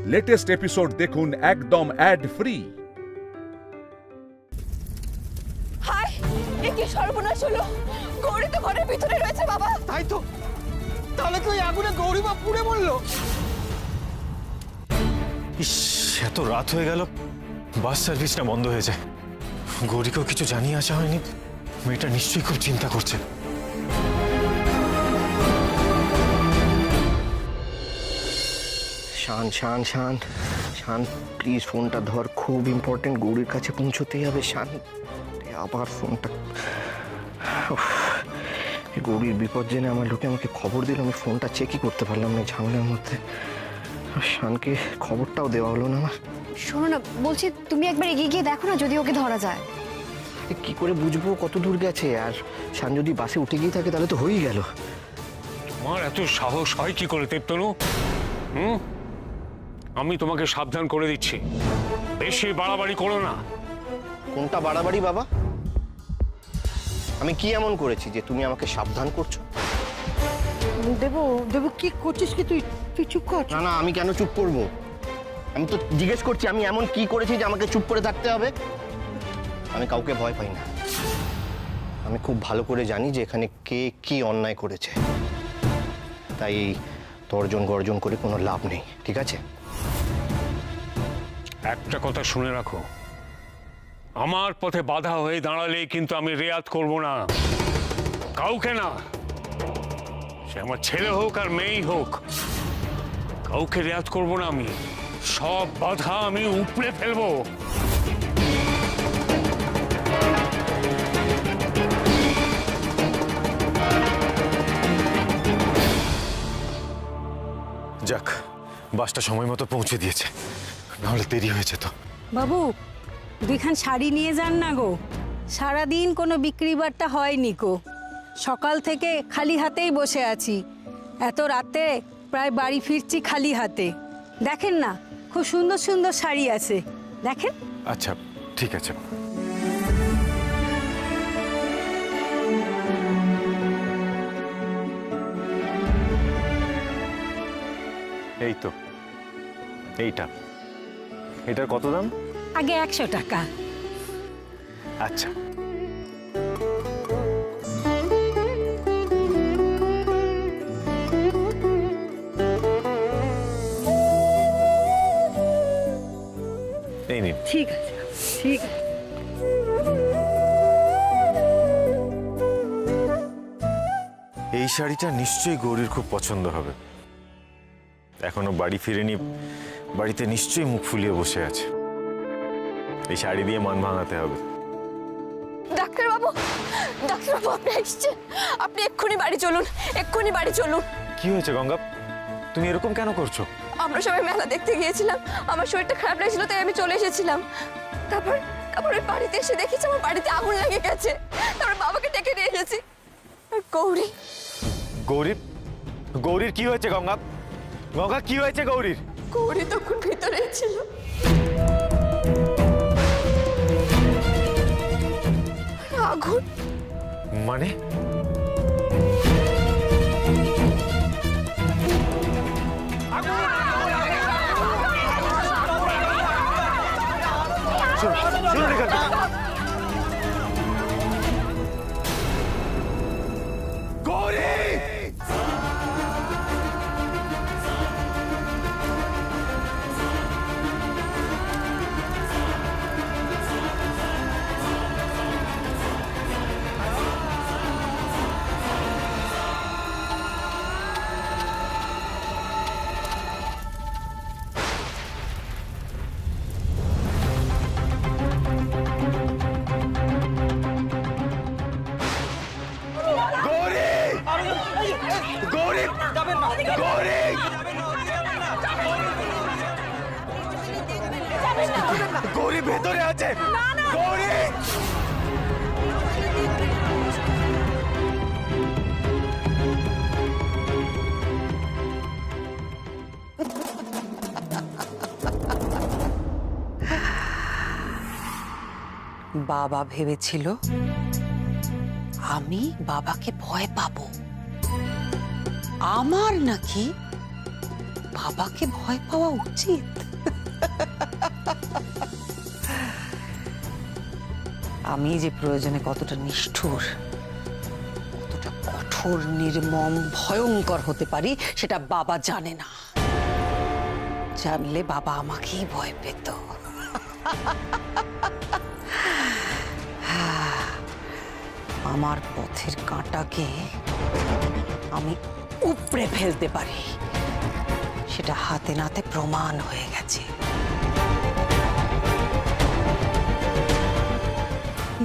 Latest episode দেখুন একদম add free. হায়, এ কি সর্বনাশ হলো! গৌরী তো ঘরের ভিতরে রয়েছে বাবা। তাই তো, তাহলে তো এই আগুনে গৌরীমা পুড়ে মরলো। ইস, এত রাত হয়ে গেল, বাস সার্ভিসটা বন্ধ হয়েছে। গৌরীকেও কিছু জানিয়ে আসা হয়নি। মেয়েটা নিশ্চয়ই খুব চিন্তা করছে। শান শান শান শান, প্লিজ ফোনটা ধর, খুব ইম্পর্টেন্ট, গৌরীর কাছে পৌঁছতেই হবে। শান, আবার ফোনটা। গৌরীর বিপদ জেনে আমার লোকে আমাকে খবর দিল, আমি ফোনটা চেকই করতে পারলাম না ঝামেলার মধ্যে। শানকে খবরটাও দেওয়া হলো না আমার। শোনো না, বলছি তুমি একবার এগিয়ে গিয়ে দেখো না যদি ওকে ধরা যায়। কি করে বুঝবো কত দূর গেছে? আর শান যদি বাসে উঠে গিয়ে থাকে তাহলে তো হয়েই গেল। তোমার এত সাহস হয় কি করে দেবতনু? আমি তোমাকে সাবধান করে দিচ্ছি, বেশি বাড়াবাড়ি করো না। কোনটা বাড়াবাড়ি বাবা? আমি কি এমন করেছি যে তুমি আমাকে সাবধান করছো? দেবু দেবু কি করছিস কি তুই? তুই চুপ কর। না না, আমি কেন চুপ করব? আমি তো জিজ্ঞেস করছি আমি এমন কি করেছি যে আমাকে চুপ করে থাকতে হবে? আমি কাউকে ভয় পাই না। আমি খুব ভালো করে জানি যে এখানে কে কি অন্যায় করেছে, তাই তর্জন গর্জন করে কোনো লাভ নেই, ঠিক আছে? একটা কথা শুনে রাখো, আমার পথে বাধা হয়ে দাঁড়ালে কিন্তু আমি রেয়াত করব না, কাউকে না। সে আমার ছেলে হোক আর মেয়েই হোক, কাউকে রেয়াত করব না আমি। সব বাধা আমি উপড়ে ফেলবো। যাক, বাসটা সময় মতো পৌঁছে দিয়েছে, নাহলে দেরি হয়েছে তো। বাবু, দুইখান শাড়ি নিয়ে যান না গো। সারাদিন কোনো বিক্রি বাট্টা হয়নি গো, সকাল থেকে খালি হাতেই বসে আছি। এত রাতে প্রায় বাড়ি ফিরছি খালি হাতে। দেখেন না, খুব সুন্দর সুন্দর শাড়ি আছে, দেখেন। আচ্ছা, ঠিক আছে। এই তো, এইটা, এটার কত দাম? আগে 100 টাকা। আচ্ছা, এই নিন। ঠিক আছে, ঠিক আছে। এই শাড়িটা নিশ্চয়ই গৌরীর খুব পছন্দ হবে। এখনো বাড়ি ফিরেনি, বাড়িতে নিশ্চয়ই মুখ ফুলিয়ে বসে আছে। এই শাড়ি দিয়ে মান ভাঙাতে হবে। ডাক্তারবাবু, ডাক্তারবাবু আপনি এসেছেন, আপনি এক্ষুনি বাড়ি চলুন, এক্ষুনি বাড়ি চলুন। কি হয়েছে গঙ্গা, তুমি এরকম কেন করছো? আমরা সবাই মেলা দেখতে গিয়েছিলাম, আমার শরীরটা খারাপ লাগছিল তাই আমি চলে এসেছিলাম। তারপর ওই বাড়িতে এসে দেখেছি আমার বাড়িতে আগুন লেগে গেছে। তারপর বাবাকে ডেকে নিয়ে এসেছি। আর গৌরী, গৌরীর গৌরীর কি হয়েছে গঙ্গা? গঙ্গা, কি হয়েছে গৌরীর? গৌরী তখন ভিতরে ছিল। আগুন মানে? গৌরী ভেতরে আছে। গৌরী, বাবা ভেবেছিল আমি বাবাকে ভয় পাবো, আমার নাকি বাবাকে ভয় পাওয়া উচিত? আমি যে প্রয়োজনে কতটা নিষ্ঠুর, কতটা কঠোর, নির্মম, ভয়ঙ্কর হতে পারি সেটা বাবা জানে না। জানলে বাবা আমাকেই ভয় পেত। আমার পথের কাঁটাকে আমি উপড়ে ফেলতে পারি, সেটা হাতে নাতে প্রমাণ হয়ে গেছে।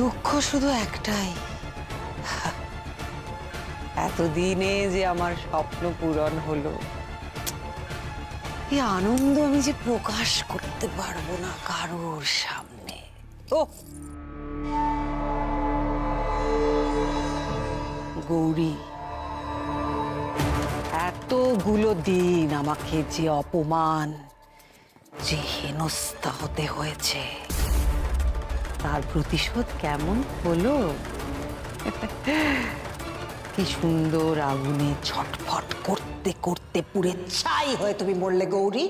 দুঃখ শুধু একটাই, এতদিনে যে আমার স্বপ্ন পূরণ হলো, এই আনন্দ আমি যে প্রকাশ করতে পারবো না কারোর সামনে। ও গৌরী, এতগুলো দিন আমাকে যে অপমান, যে হেনস্থা হতে হয়েছে, তার প্রতিশোধ কেমন হলো? কি সুন্দর আগুনে ছটফট করতে করতে পুড়ে ছাই হয়ে তুমি মরলে গৌরী।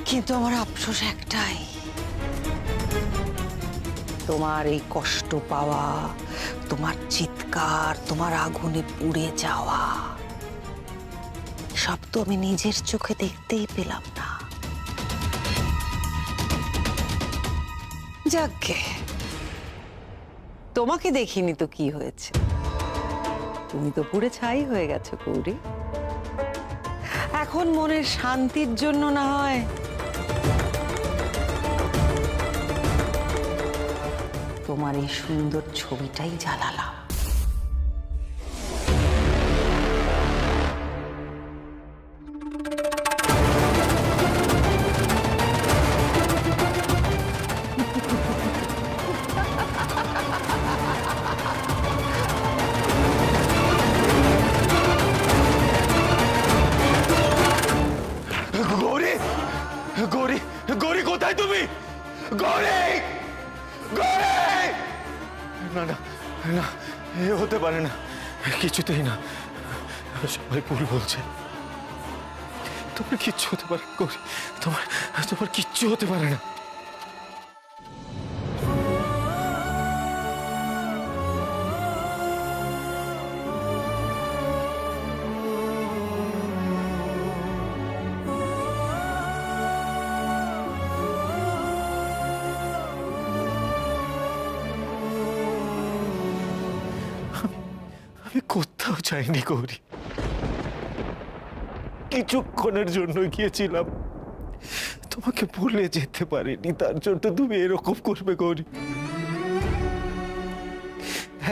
কিন্তু আমার আফসোস একটাই, তোমার এই কষ্ট পাওয়া, তোমার চিৎকার, তোমার আগুনে পুড়ে যাওয়া, সব তো আমি নিজের চোখে দেখতেই পেলাম না। যাকে তোমাকে দেখিনি তো কি হয়েছে, তুমি তো পুড়ে ছাই হয়ে গেছো গৌরী। এখন মনের শান্তির জন্য না হয় তোমার এই সুন্দর ছবিটাই জ্বালালাম। গৌরী, গৌরী, গৌরী কোথায় তুমি? গৌরী, গৌরী! না না না, এ হতে পারে না, কিছুতেই না। সবাই ভুল বলছে। তোমার কিচ্ছু হতে পারে না গৌরী, তোমার তোমার কিচ্ছু হতে পারে না। আমি কোথাও চাইনি গৌরী, কিছুক্ষণের জন্য গিয়েছিলাম, তোমাকে ভুলে যেতে পারিনি, তার জন্য তুমি এরকম করবে গৌরী?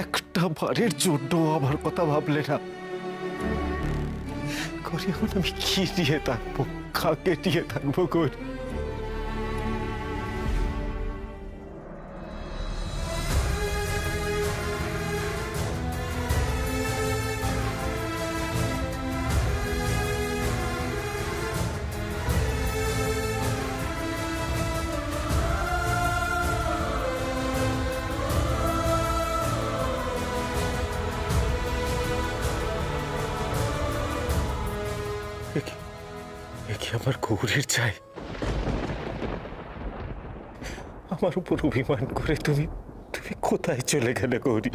একটা বারের জন্য আমার কথা ভাবলে না গৌরী? এখন আমি কি নিয়ে থাকবো, কাকে নিয়ে থাকবো গৌরী? একে আমার গৌরীর চাই? আমার উপর অভিমান করে তুমি তুমি কোথায় চলে গেলে গৌরী?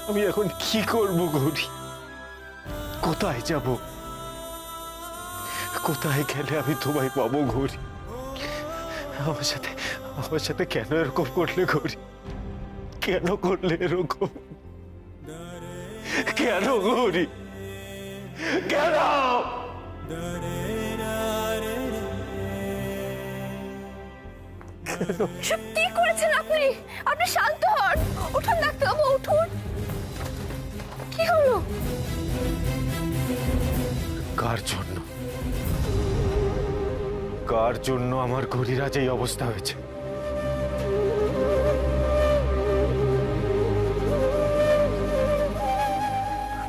আমি এখন কি করব গৌরী? কোথায় যাব? কোথায় গেলে আমি তোমায় পাবো গৌরী? আমার সাথে কেন এরকম করলে গৌরী? কেন করলে এরকম? কেন গৌরী? কেন? এসব কি করেছেন আপনি? আপনি শান্ত হন, উঠুন ডাক্তারবাবু, উঠুন। কি হলো? কার জন্য? কার জন্য আমার গৌরীর আজ এই অবস্থা হয়েছে?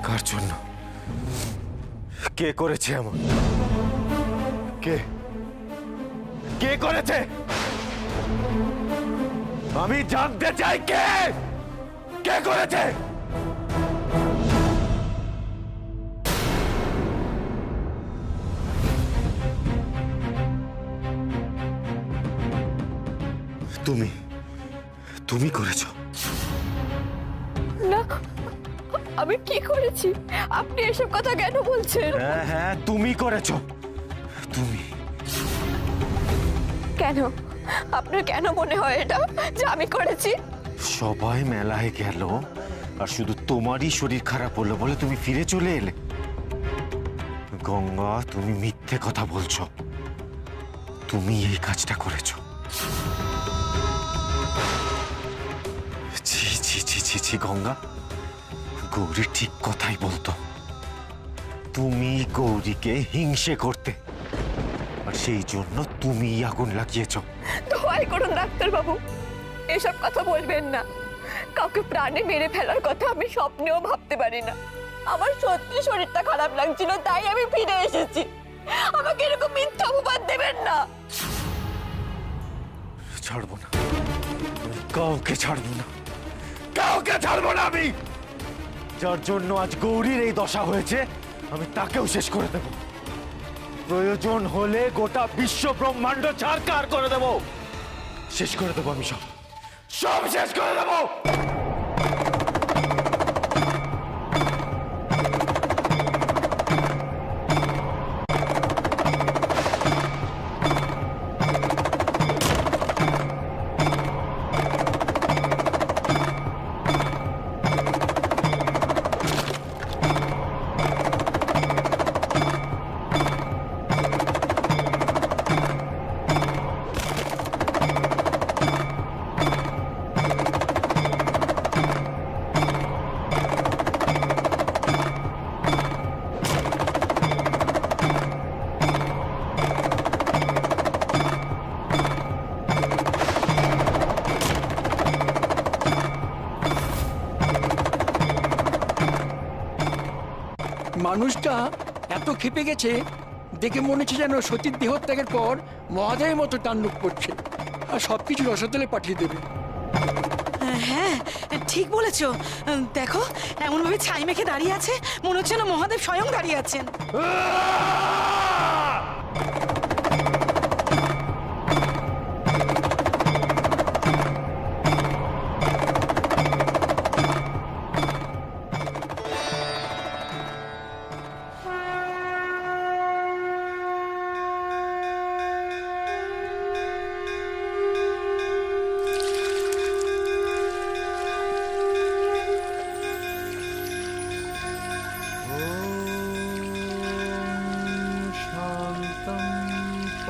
কার জন্য? কে করেছে এমন? কে কে করেছে? আমি জানতে চাই কে কে করেছে? তুমি তুমি করেছো? না, আমি কি করেছি? আপনি এসব কথা কেন বলছেন? হ্যাঁ হ্যাঁ, তুমি করেছো। তুমি। কেন? আপনার কেন মনে হয় এটা যে আমি করেছি? সবাই মেলায় গেল আর শুধু তোমারই শরীর খারাপ হলো বলে তুমি ফিরে চলে এলে। গঙ্গা, তুমি মিথ্যে কথা বলছো। তুমি এই কাজটা করেছো। ছি ছি ছি ছি ছি গঙ্গা, গৌরী ঠিক কথাই বলতো। তুমি গৌরীকে হিংসে করতে, আর সেই জন্য তুমি আগুন লাগিয়েছো। দোয়াই করুন ডাক্তারবাবু, এসব কথা বলবেন না। কাউকে প্রাণে মেরে ফেলার কথা আমি স্বপ্নেও ভাবতে পারি না। আমার সত্যি শরীরটা খারাপ লাগছিল, তাই আমি ফিরে এসেছি। আমাকে এরকম মিথ্যা অপবাদ দেবেন না। ছাড়বো না, কাউকে ছাড়বো না, কাউকে ছাড়বো না আমি। যার জন্য আজ গৌরীর এই দশা হয়েছে, আমি তাকেও শেষ করে দেব। প্রয়োজন হলে গোটা বিশ্ব ব্রহ্মাণ্ড ছারখার করে দেব। শেষ করে দেবো আমি, সব সব শেষ করে দেবো। মানুষটা এত ক্ষেপে গেছে, দেখে মনে হচ্ছে যেন সতীর দেহত্যাগের পর মহাদেবের মতো তাণ্ডব করছে আর সবকিছু রসতলে পাঠিয়ে দেবে। হ্যাঁ, ঠিক বলেছো। দেখো, এমন ভাবে ছাই মেখে দাঁড়িয়ে আছে, মনে হচ্ছে না মহাদেব স্বয়ং দাঁড়িয়ে আছেন।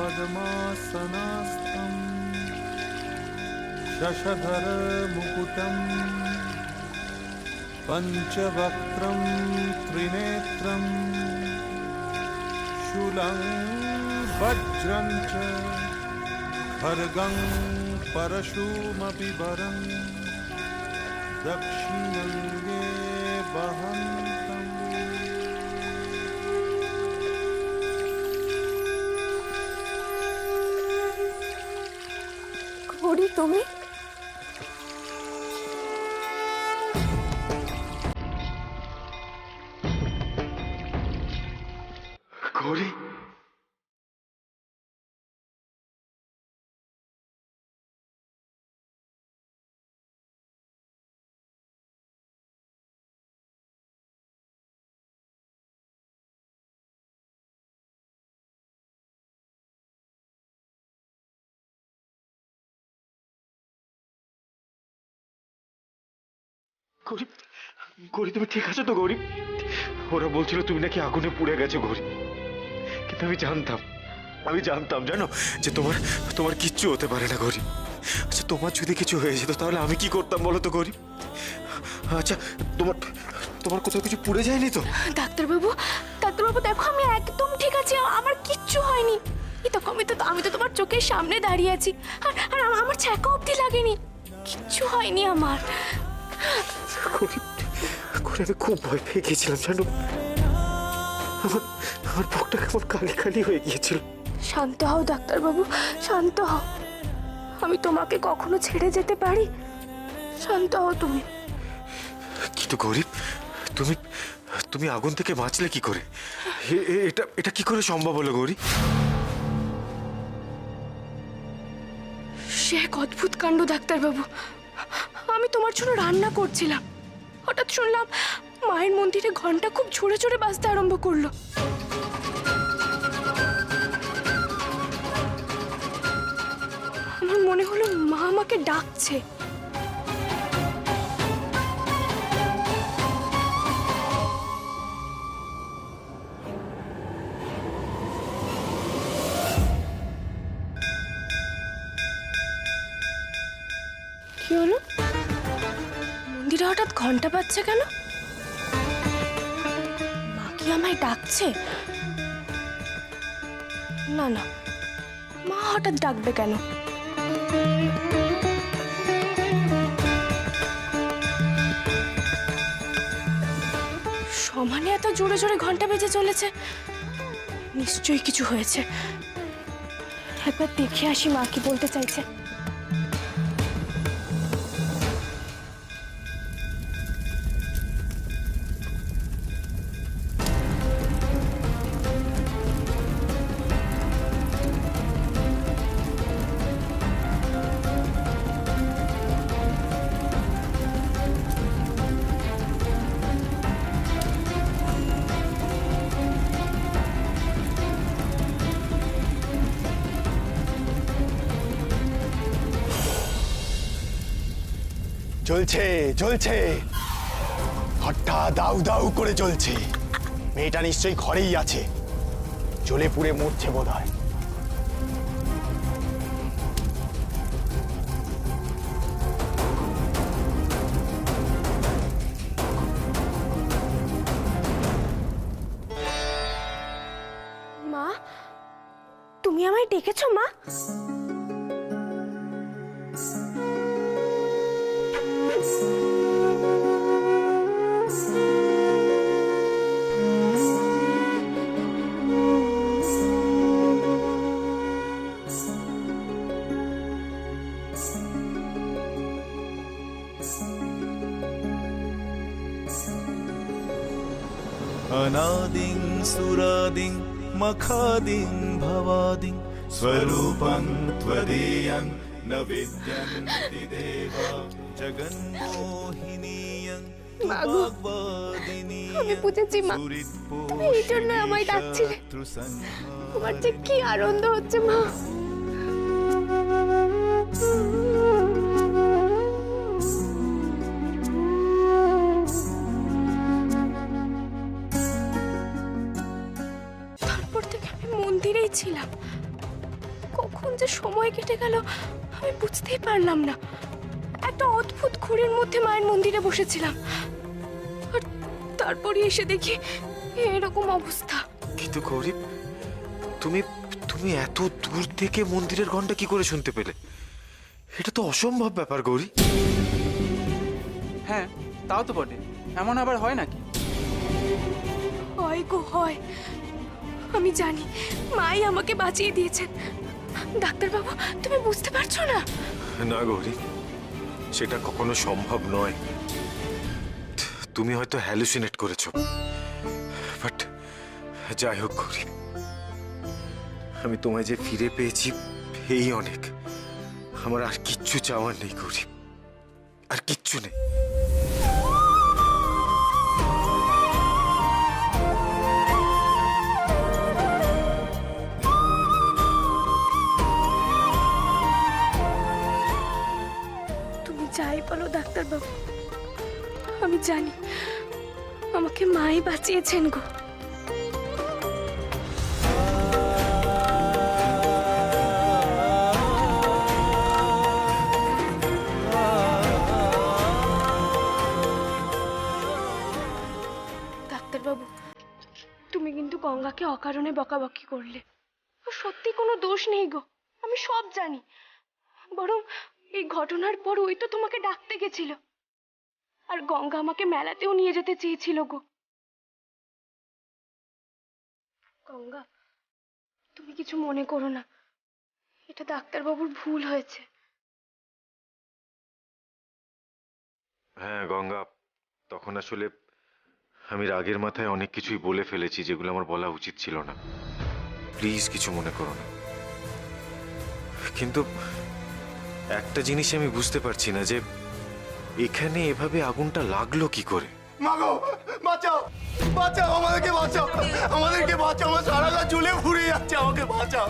पद्मासनास्थं शशधर मुकुटं पंचवक्त्रं त्रिनेत्रं शूलं वज्रं च खड्गं परशुमपि वरं दक्षिणङ्गे वहन्तम्। গৌরী, তুমি? গৌরী, গৌরী, গৌরী তুমি ঠিক আছো তো? গৌরী, ওরা বলছিল তুমি নাকি আগুনে পুড়ে গেছো গৌরী, কিন্তু আমি জানতাম জানো যে তোমার তোমার কিচ্ছু হতে পারে না গৌরী। আচ্ছা, তোমার যদি কিছু হয়ে যেত তাহলে আমি কি করতাম বলো তো গৌরী? আচ্ছা, তোমার তোমার কোথাও কিছু পুড়ে যায়নি তো? ডাক্তারবাবু, ডাক্তারবাবু দেখো, আমি একদম ঠিক আছি, আমার কিচ্ছু হয়নি। আমি তো তোমার চোখের সামনে দাঁড়িয়ে আছি, আর আমার ছ্যাঁকা অবধি লাগেনি, কিচ্ছু হয়নি আমার। আমি খুব ভয় পেয়ে গিয়েছিলাম জানো, আমার বুকটা কেমন খালি খালি হয়ে গিয়েছিল। শান্ত হও ডাক্তারবাবু, শান্ত হও। আমি তোমাকে কখনো ছেড়ে যেতে পারি? শান্ত হও তুমি। কিন্তু গরিব, তুমি আগুন থেকে বাঁচলে কি করে? এটা কি করে সম্ভব হলো গৌরী? সে এক অদ্ভুত কাণ্ড ডাক্তারবাবু। আমি তোমার জন্য রান্না করছিলাম, হঠাৎ শুনলাম মায়ের মন্দিরে ঘন্টা খুব ঝরে ঝরে বাজতে আরম্ভ করলো। আমার মনে হলো মা আমাকে ডাকছে। কি হলো? মন্দিরে হঠাৎ ঘন্টা বাজছে কেন? মা কি আমায় ডাকছে? না না, মা হঠাৎ ডাকবে কেন? সমানে এত জোরে জোরে ঘন্টা বেজে চলেছে, নিশ্চয়ই কিছু হয়েছে। একবার দেখে আসি মা কি বলতে চাইছে। জ্বলছে জ্বলছে, ঘরটা দাউ দাউ করে জ্বলছে। মেয়েটা নিশ্চয়ই ঘরেই আছে, জ্বলে পুড়ে মরছে বোধহয়। মা, তুমি আমায় ডেকেছো মা? अनादिं सुरादिं मखादिं भवादिं स्वरूपं त्वदीयं न विद्यन्ति देवा जगन्मोहिनीयं আমি বুঝেছি মা, তুমি এই জন্য আমায় ডাকছিলে। তোমার যে কি আনন্দ হচ্ছে মা। তারপর থেকে আমি মন্দিরেই ছিলাম, কখন যে সময় কেটে গেল আমি বুঝতেই পারলাম না। একটা অদ্ভুত ঘুড়ির মধ্যে মায়ের মন্দিরে বসেছিলাম, আর তারপরে এসে দেখি এরকম অবস্থা। কিন্তু গরিব, তুমি এত দূর থেকে মন্দিরের ঘন্টা কি করে শুনতে পেলে? এটা তো অসম্ভব ব্যাপার গৌরী। হ্যাঁ, তাও তো বটে। এমন আবার হয় নাকি? হয় গো হয়, আমি জানি মাই আমাকে বাঁচিয়ে দিয়েছেন। ডাক্তারবাবু, তুমি বুঝতে পারছো না? না গৌরী, সেটা কখনো সম্ভব নয়। তুমি হয়তো হ্যালুসিনেট করেছো, বাট যাই হোক গৌরী, আমি তোমায় যে ফিরে পেয়েছি এই অনেক। আমার আর কিচ্ছু চাওয়ার নেই গৌরী, আর কিচ্ছু নেই। তুমি যাই বলো ডাক্তারবাবু, আমি জানি আমাকে মাই বাঁচিয়েছেন গো। ডাক্তারবাবু, তুমি কিন্তু গঙ্গাকে অকারণে বকাবকি করলে। ও সত্যি কোনো দোষ নেই গো, আমি সব জানি। বরং এই ঘটনার পর ওই তো তোমাকে ডাকতে গেছিল, আর গঙ্গা আমাকে মেলাতেও নিয়ে যেতে চেয়েছিল গো। গঙ্গা, তুমি কিছু মনে করো না, এটা ডাক্তারবাবুর ভুল হয়েছে। হ্যাঁ গঙ্গা, তখন আসলে আমি রাগের মাথায় অনেক কিছুই বলে ফেলেছি যেগুলো আমার বলা উচিত ছিল না। প্লিজ কিছু মনে করো না। কিন্তু একটা জিনিস আমি বুঝতে পারছি না যে এখানে এভাবে আগুনটা লাগলো কি করে। মাগো বাঁচাও, বাঁচাও, আমাদেরকে বাঁচাও, আমাদেরকে বাঁচাও, আমার সারা গা জ্বলে পুড়ে যাচ্ছে, আমাকে বাঁচাও।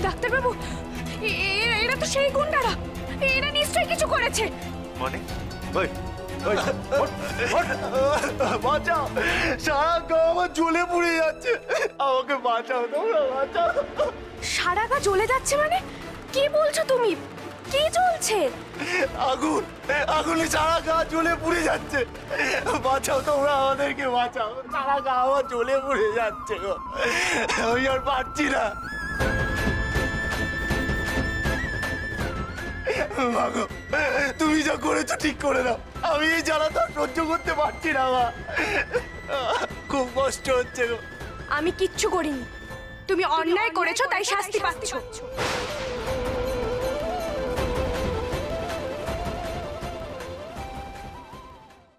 ডাক্তারবাবু, এরা তো সেই গুন্ডারা, এরা নিশ্চয়ই কিছু করেছে। মানে ওই ওই বাঁচাও, সারা গা আমার জ্বলে পুড়ে যাচ্ছে, আমাকে বাঁচাও, তোমরা বাঁচাও। সারা গা জ্বলে যাচ্ছে মানে কি বলছো তুমি? কি জ্বলছে? আগুন, আগুনে সারা গা জ্বলে পুড়ে যাচ্ছে, বাঁচাও, তোমরা আমাদেরকে বাঁচাও, সারা গা আমার জ্বলে পুড়ে যাচ্ছে গো, আমি আর পারছি না। মাগো, তুমি যা করেছো ঠিক করে দাও, আমি এই জ্বালাটা সহ্য করতে পারছি না, মা, খুব কষ্ট হচ্ছে গো। আমি কিচ্ছু করিনি, তুমি অন্যায় করেছো তাই শাস্তি পাচ্ছ।